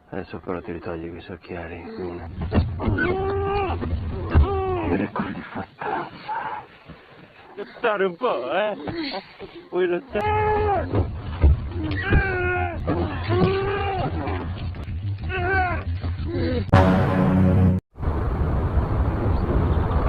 Adesso però ti ritogli quei occhiali, Mina. Vedere quello di fattanza. Lottare un po', eh? Vuoi lottare?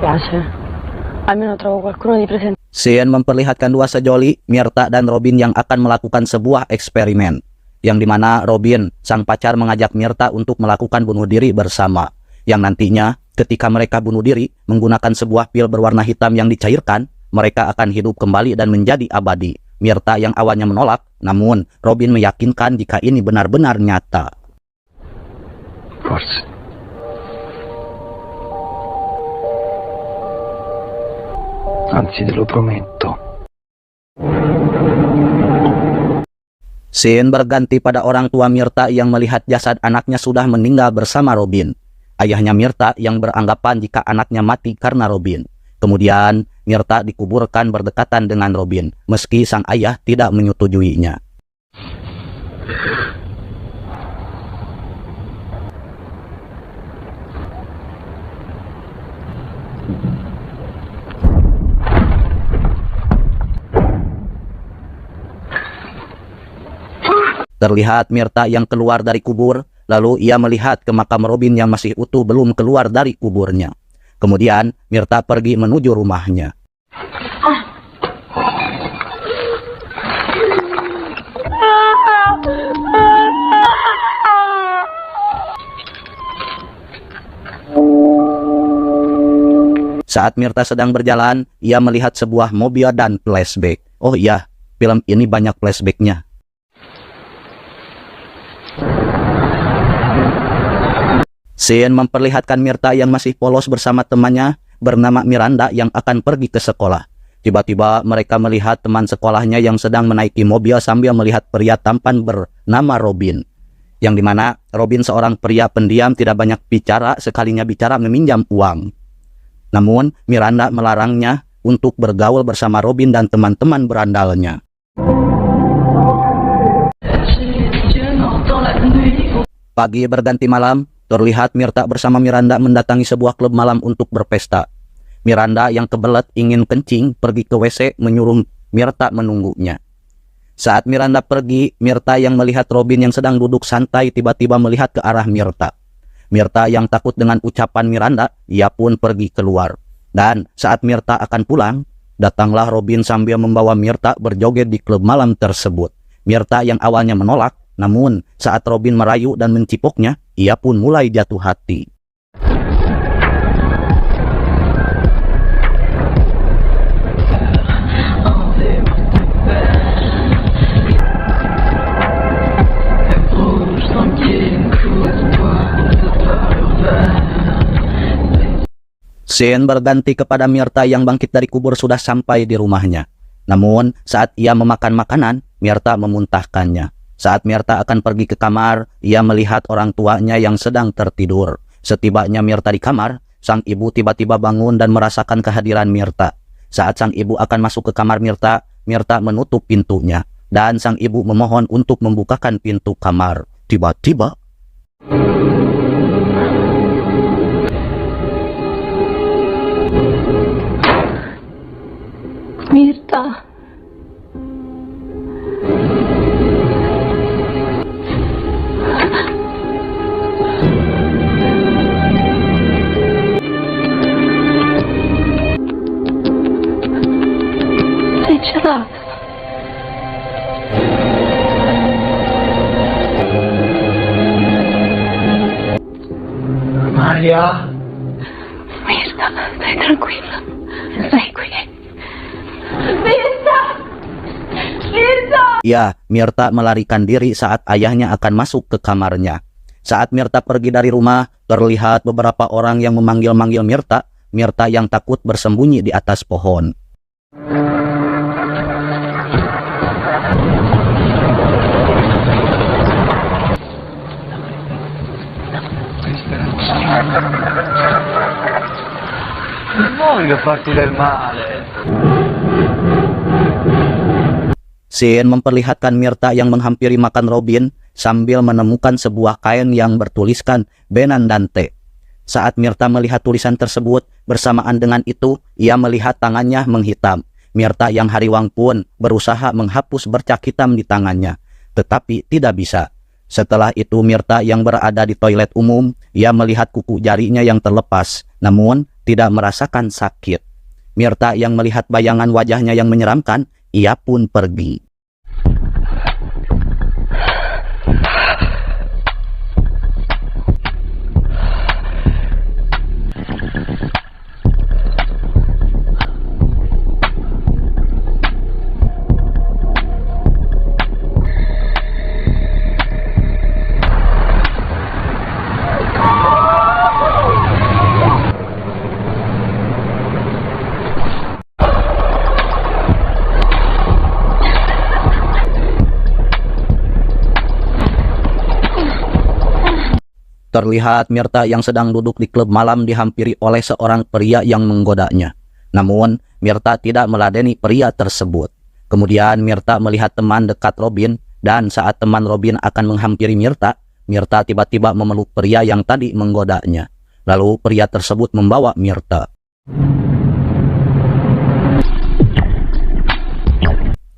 Piace. Almeno trovo qualcuno di presente. Scene memperlihatkan dua sejoli, Mirta dan Robin yang akan melakukan sebuah eksperimen, yang dimana Robin, sang pacar, mengajak Mirta untuk melakukan bunuh diri bersama, yang nantinya ketika mereka bunuh diri menggunakan sebuah pil berwarna hitam yang dicairkan, mereka akan hidup kembali dan menjadi abadi. Mirta yang awalnya menolak, namun Robin meyakinkan jika ini benar-benar nyata. Forse. Anzi, te lo prometto. Scene berganti pada orang tua Mirta yang melihat jasad anaknya sudah meninggal bersama Robin. Ayahnya Mirta yang beranggapan jika anaknya mati karena Robin. Kemudian Mirta dikuburkan berdekatan dengan Robin, meski sang ayah tidak menyetujuinya. Terlihat Mirta yang keluar dari kubur, lalu ia melihat ke makam Robin yang masih utuh belum keluar dari kuburnya. Kemudian Mirta pergi menuju rumahnya. Saat Mirta sedang berjalan, ia melihat sebuah mobil dan flashback. Oh iya, film ini banyak flashbacknya. Scene memperlihatkan Mirta yang masih polos bersama temannya bernama Miranda yang akan pergi ke sekolah. Tiba-tiba mereka melihat teman sekolahnya yang sedang menaiki mobil sambil melihat pria tampan bernama Robin. Yang dimana Robin seorang pria pendiam, tidak banyak bicara, sekalinya bicara meminjam uang. Namun Miranda melarangnya untuk bergaul bersama Robin dan teman-teman berandalnya. Pagi berganti malam, terlihat Mirta bersama Miranda mendatangi sebuah klub malam untuk berpesta. Miranda yang kebelet ingin kencing pergi ke WC menyuruh Mirta menunggunya. Saat Miranda pergi, Mirta yang melihat Robin yang sedang duduk santai tiba-tiba melihat ke arah Mirta. Mirta yang takut dengan ucapan Miranda, ia pun pergi keluar. Dan saat Mirta akan pulang, datanglah Robin sambil membawa Mirta berjoget di klub malam tersebut. Mirta yang awalnya menolak, namun saat Robin merayu dan mencipoknya, ia pun mulai jatuh hati. Scene berganti kepada Mirta yang bangkit dari kubur sudah sampai di rumahnya. Namun saat ia memakan makanan, Mirta memuntahkannya. Saat Mirta akan pergi ke kamar, ia melihat orang tuanya yang sedang tertidur. Setibanya Mirta di kamar, sang ibu tiba-tiba bangun dan merasakan kehadiran Mirta. Saat sang ibu akan masuk ke kamar Mirta, Mirta menutup pintunya. Dan sang ibu memohon untuk membukakan pintu kamar. Tiba-tiba, Mirta. Sei gelata. Maria? Mirta, stai tranquilla. Stai qui. Mirta! Mirta! ya, Mirta melarikan diri saat ayahnya akan masuk ke kamarnya. Saat Mirta pergi dari rumah, terlihat beberapa orang yang memanggil-manggil Mirta. Mirta yang takut bersembunyi di atas pohon. Non voglio farti del male. Scene memperlihatkan Mirta yang menghampiri makan Robin sambil menemukan sebuah kain yang bertuliskan Benandante. Saat Mirta melihat tulisan tersebut, bersamaan dengan itu ia melihat tangannya menghitam. Mirta yang hariwang pun berusaha menghapus bercak hitam di tangannya, tetapi tidak bisa. Setelah itu Mirta yang berada di toilet umum, ia melihat kuku jarinya yang terlepas, namun tidak merasakan sakit. Mirta yang melihat bayangan wajahnya yang menyeramkan, ia pun pergi. Terlihat Mirta yang sedang duduk di klub malam dihampiri oleh seorang pria yang menggodanya. Namun, Mirta tidak meladeni pria tersebut. Kemudian Mirta melihat teman dekat Robin, dan saat teman Robin akan menghampiri Mirta, Mirta tiba-tiba memeluk pria yang tadi menggodanya. Lalu pria tersebut membawa Mirta.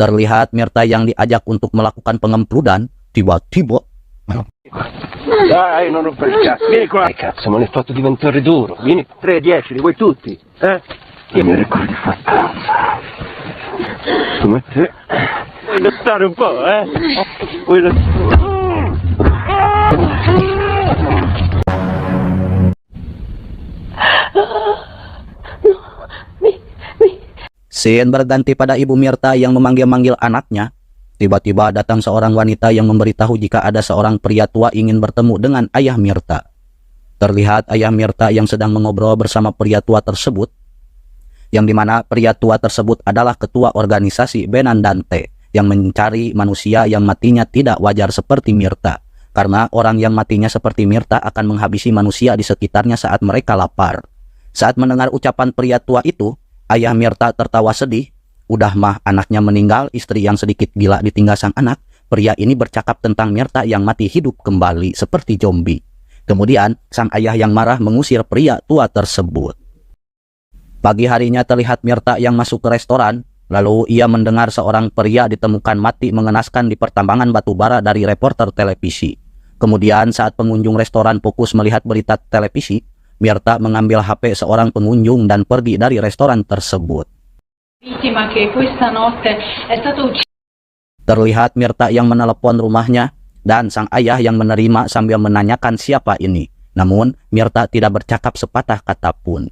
Terlihat Mirta yang diajak untuk melakukan pengempudan, tiba-tiba Dai, non rompere il cazzo. Vieni qua. Cazzo, me l'hai fatto diventare duro. Vieni. 3, 10, li vuoi tutti? Io mi ricordo di far stanza. Come te. Vuoi lottare un po', Vuoi Scene berganti pada ibu Mirta yang memanggil-manggil anaknya. Tiba-tiba datang seorang wanita yang memberitahu jika ada seorang pria tua ingin bertemu dengan ayah Mirta. Terlihat ayah Mirta yang sedang mengobrol bersama pria tua tersebut, yang dimana pria tua tersebut adalah ketua organisasi Benandante yang mencari manusia yang matinya tidak wajar seperti Mirta. Karena orang yang matinya seperti Mirta akan menghabisi manusia di sekitarnya saat mereka lapar. Saat mendengar ucapan pria tua itu, ayah Mirta tertawa sedih. Udah mah anaknya meninggal, istri yang sedikit gila ditinggal sang anak, pria ini bercakap tentang Mirta yang mati hidup kembali seperti zombie. Kemudian sang ayah yang marah mengusir pria tua tersebut. Pagi harinya terlihat Mirta yang masuk ke restoran, lalu ia mendengar seorang pria ditemukan mati mengenaskan di pertambangan batu bara dari reporter televisi. Kemudian saat pengunjung restoran fokus melihat berita televisi, Mirta mengambil HP seorang pengunjung dan pergi dari restoran tersebut. Terlihat Mirta yang menelepon rumahnya dan sang ayah yang menerima sambil menanyakan siapa ini. Namun Mirta tidak bercakap sepatah kata pun.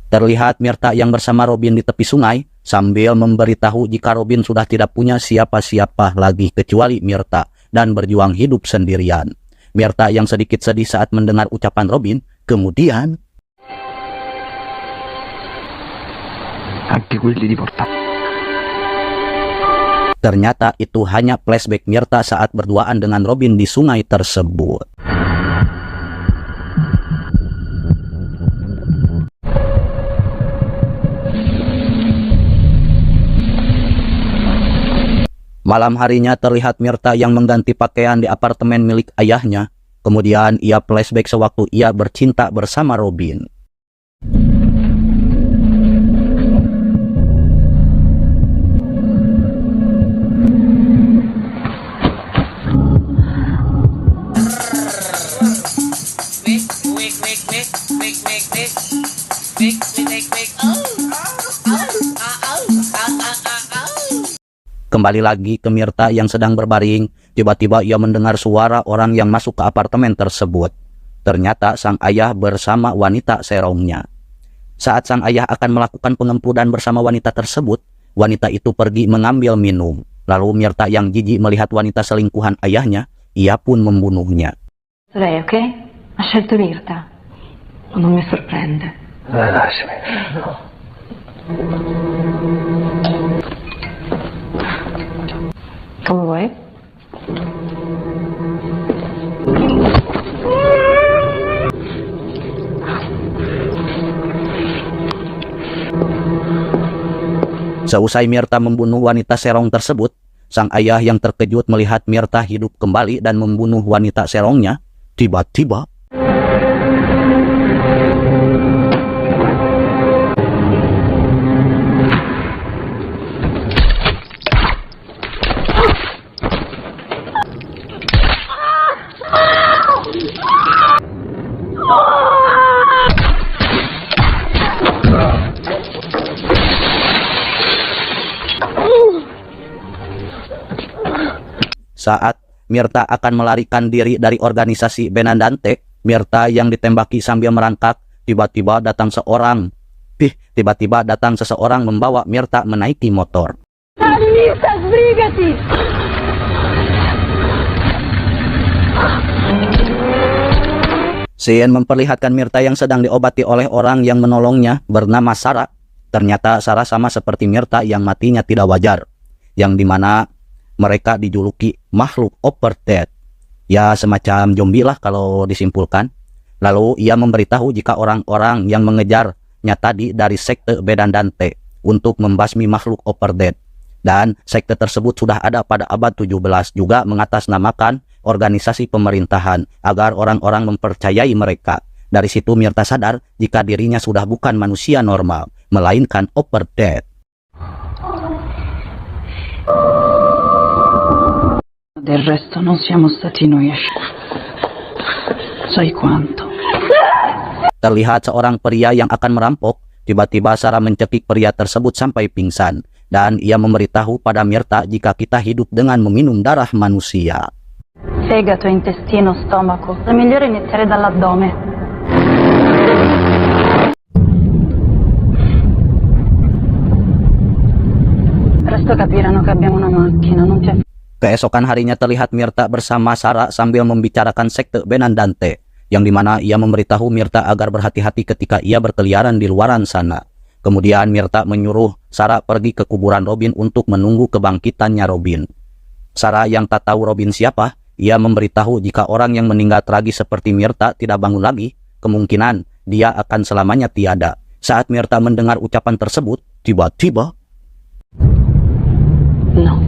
Terlihat Mirta yang bersama Robin di tepi sungai sambil memberitahu jika Robin sudah tidak punya siapa-siapa lagi kecuali Mirta dan berjuang hidup sendirian. Mirta yang sedikit sedih saat mendengar ucapan Robin, kemudian anche quelli di portata. Ternyata itu hanya flashback Mirta saat berduaan dengan Robin di sungai tersebut. Malam harinya terlihat Mirta yang mengganti pakaian di apartemen milik ayahnya. Kemudian ia flashback sewaktu ia bercinta bersama Robin. Kembali lagi ke Mirta yang sedang berbaring, tiba-tiba ia mendengar suara orang yang masuk ke apartemen tersebut. Ternyata sang ayah bersama wanita serongnya. Saat sang ayah akan melakukan pengempudan bersama wanita tersebut, wanita itu pergi mengambil minum. Lalu Mirta yang jijik melihat wanita selingkuhan ayahnya, ia pun membunuhnya. Lei, ok? Ha scelto Mirta. Non mi sorprende. Lasciami. Come vuoi? Seusai Mirta membunuh wanita serong tersebut, sang ayah yang terkejut melihat Mirta hidup kembali dan membunuh wanita serongnya, tiba-tiba saat Mirta akan melarikan diri dari organisasi Benandante, Mirta yang ditembaki sambil merangkak, tiba-tiba datang seseorang membawa Mirta menaiki motor. Alisa, sbrigati! Scene memperlihatkan Mirta yang sedang diobati oleh orang yang menolongnya bernama Sarah. Ternyata Sarah sama seperti Mirta yang matinya tidak wajar, yang dimana mereka dijuluki makhluk upper dead. Ya semacam zombie lah kalau disimpulkan. Lalu ia memberitahu jika orang-orang yang mengejarnya tadi dari sekte Benandante untuk membasmi makhluk upper dead. Dan sekte tersebut sudah ada pada abad 17 juga mengatasnamakan organisasi pemerintahan agar orang-orang mempercayai mereka. Dari situ Mirta sadar jika dirinya sudah bukan manusia normal, melainkan upper dead. Del resto non siamo stati noi a sai quanto. Terlihat seorang pria yang akan merampok. Tiba-tiba Sarah mencekik pria tersebut sampai pingsan. Dan ia memberitahu pada Mirta jika kita hidup dengan meminum darah manusia. Fegato, intestino, stomaco. È migliore iniziare dall'addome. Presto capiranno che abbiamo una macchina, non ti Keesokan harinya terlihat Mirta bersama Sarah sambil membicarakan sekte Benandante, yang dimana ia memberitahu Mirta agar berhati-hati ketika ia berkeliaran di luaran sana. Kemudian Mirta menyuruh Sarah pergi ke kuburan Robin untuk menunggu kebangkitannya Robin. Sarah yang tak tahu Robin siapa, ia memberitahu jika orang yang meninggal tragis seperti Mirta tidak bangun lagi, kemungkinan dia akan selamanya tiada. Saat Mirta mendengar ucapan tersebut, tiba-tiba No.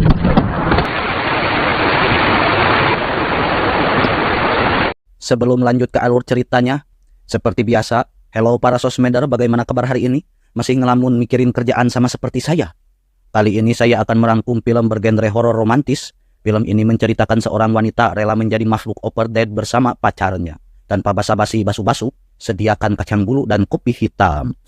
Sebelum lanjut ke alur ceritanya, seperti biasa, hello para sosmeder, bagaimana kabar hari ini? Masih ngelamun mikirin kerjaan sama seperti saya? Kali ini saya akan merangkum film bergenre horor romantis. Film ini menceritakan seorang wanita rela menjadi makhluk upper dead bersama pacarnya. Tanpa basa-basi basu-basu, sediakan kacang bulu dan kopi hitam.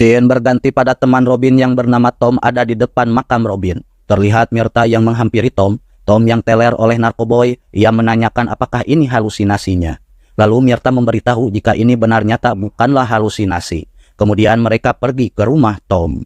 Scene berganti pada teman Robin yang bernama Tom ada di depan makam Robin. Terlihat Mirta yang menghampiri Tom. Tom yang teler oleh narkoboy, ia menanyakan apakah ini halusinasinya. Lalu Mirta memberitahu jika ini benar nyata bukanlah halusinasi. Kemudian mereka pergi ke rumah Tom.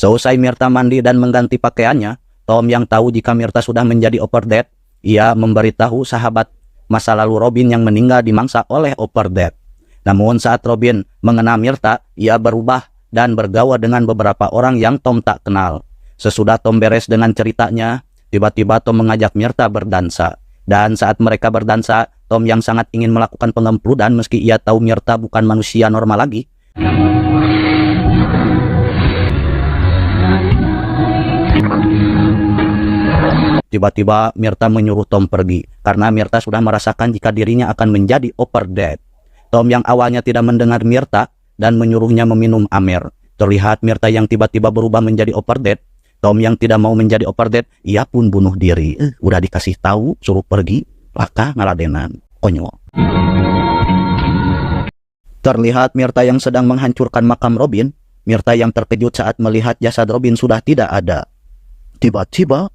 Seusai Mirta mandi dan mengganti pakaiannya, Tom yang tahu jika Mirta sudah menjadi upper dead, ia memberitahu sahabat masa lalu Robin yang meninggal dimangsa oleh upper dead. Namun saat Robin mengenal Mirta, ia berubah dan bergaul dengan beberapa orang yang Tom tak kenal. Sesudah Tom beres dengan ceritanya, tiba-tiba Tom mengajak Mirta berdansa. Dan saat mereka berdansa, Tom yang sangat ingin melakukan pengempludan meski ia tahu Mirta bukan manusia normal lagi. Tiba-tiba Mirta menyuruh Tom pergi, karena Mirta sudah merasakan jika dirinya akan menjadi upper dead. Tom yang awalnya tidak mendengar Mirta dan menyuruhnya meminum amer. Terlihat Mirta yang tiba-tiba berubah menjadi upper dead. Tom yang tidak mau menjadi upper dead, ia pun bunuh diri. Udah dikasih tahu, suruh pergi, laka ngaladenan. Konyol. Terlihat Mirta yang sedang menghancurkan makam Robin. Mirta yang terkejut saat melihat jasad Robin sudah tidak ada. Tiba-tiba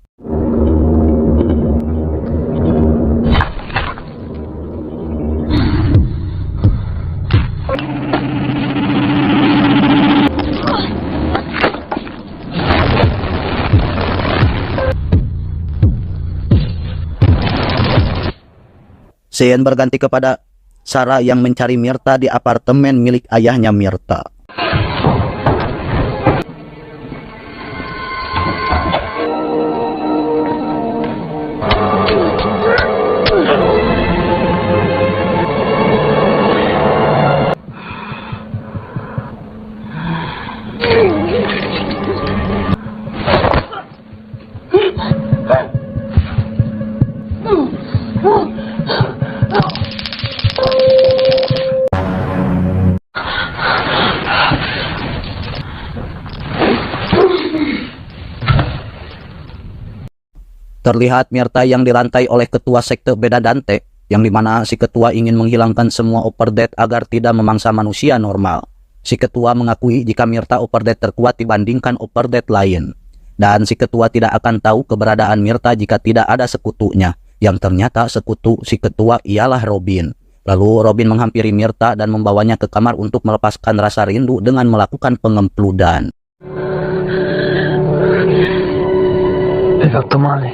Scene berganti kepada Sarah yang mencari Mirta di apartemen milik ayahnya Mirta. Terlihat Mirta yang dirantai oleh ketua sekte Bedadante, yang dimana si ketua ingin menghilangkan semua Operdate agar tidak memangsa manusia normal. Si ketua mengakui jika Mirta Operdate terkuat dibandingkan Operdate lain. Dan si ketua tidak akan tahu keberadaan Mirta jika tidak ada sekutunya, yang ternyata sekutu si ketua ialah Robin. Lalu Robin menghampiri Mirta dan membawanya ke kamar untuk melepaskan rasa rindu dengan melakukan pengempludan. Hai fatto male.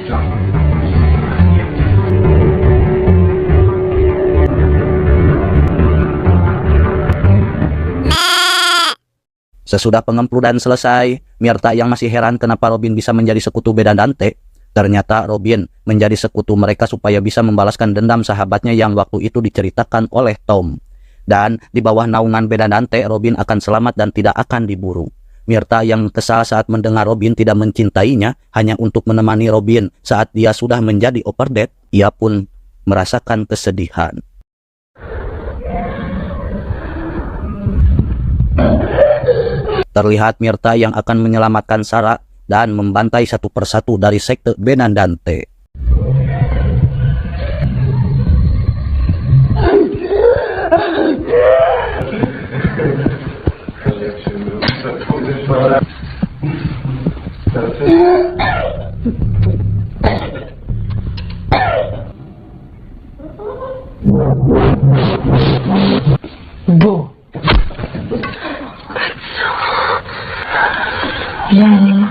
Sesudah pengempludan selesai, Mirta yang masih heran kenapa Robin bisa menjadi sekutu Bedadante. Ternyata Robin menjadi sekutu mereka supaya bisa membalaskan dendam sahabatnya yang waktu itu diceritakan oleh Tom. Dan di bawah naungan Bedadante, Robin akan selamat dan tidak akan diburu. Mirta yang kesal saat mendengar Robin tidak mencintainya hanya untuk menemani Robin saat dia sudah menjadi Operdate, ia pun merasakan kesedihan. Terlihat Mirta yang akan menyelamatkan Sarah dan membantai satu persatu dari sekte Bedadante. Boh. Vieni,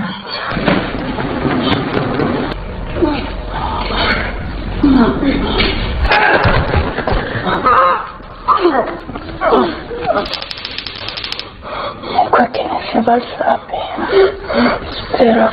Comunque che ne sia valsa la pena. Spero.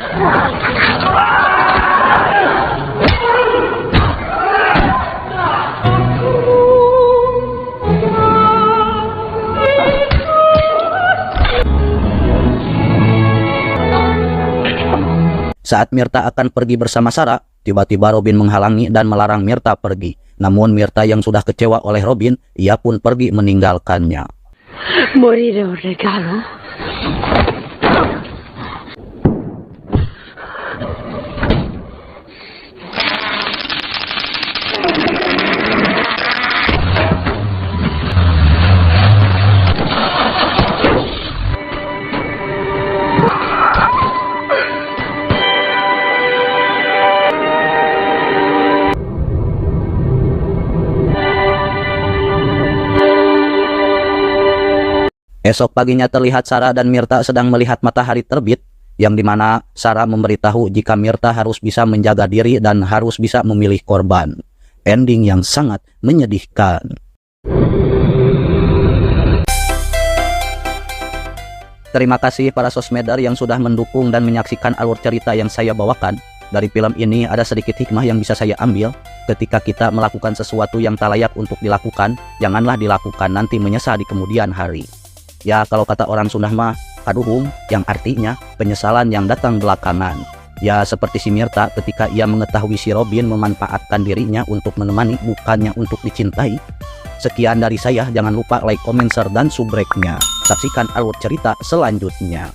Saat Mirta akan pergi bersama Sarah, tiba-tiba Robin menghalangi dan melarang Mirta pergi. Namun Mirta yang sudah kecewa oleh Robin, ia pun pergi meninggalkannya. morire un regalo? Esok paginya terlihat Sarah dan Mirta sedang melihat matahari terbit, yang dimana Sarah memberitahu jika Mirta harus bisa menjaga diri dan harus bisa memilih korban. Ending yang sangat menyedihkan. Terima kasih para sosmeder yang sudah mendukung dan menyaksikan alur cerita yang saya bawakan. Dari film ini ada sedikit hikmah yang bisa saya ambil. Ketika kita melakukan sesuatu yang tak layak untuk dilakukan, janganlah dilakukan, nanti menyesal di kemudian hari. Ya, kalau kata orang Sunda mah, kaduhung, yang artinya penyesalan yang datang belakangan. Ya, seperti si Mirta ketika ia mengetahui si Robin memanfaatkan dirinya untuk menemani, bukannya untuk dicintai. Sekian dari saya, jangan lupa like, comment, share, dan subrek-nya. Saksikan alur cerita selanjutnya.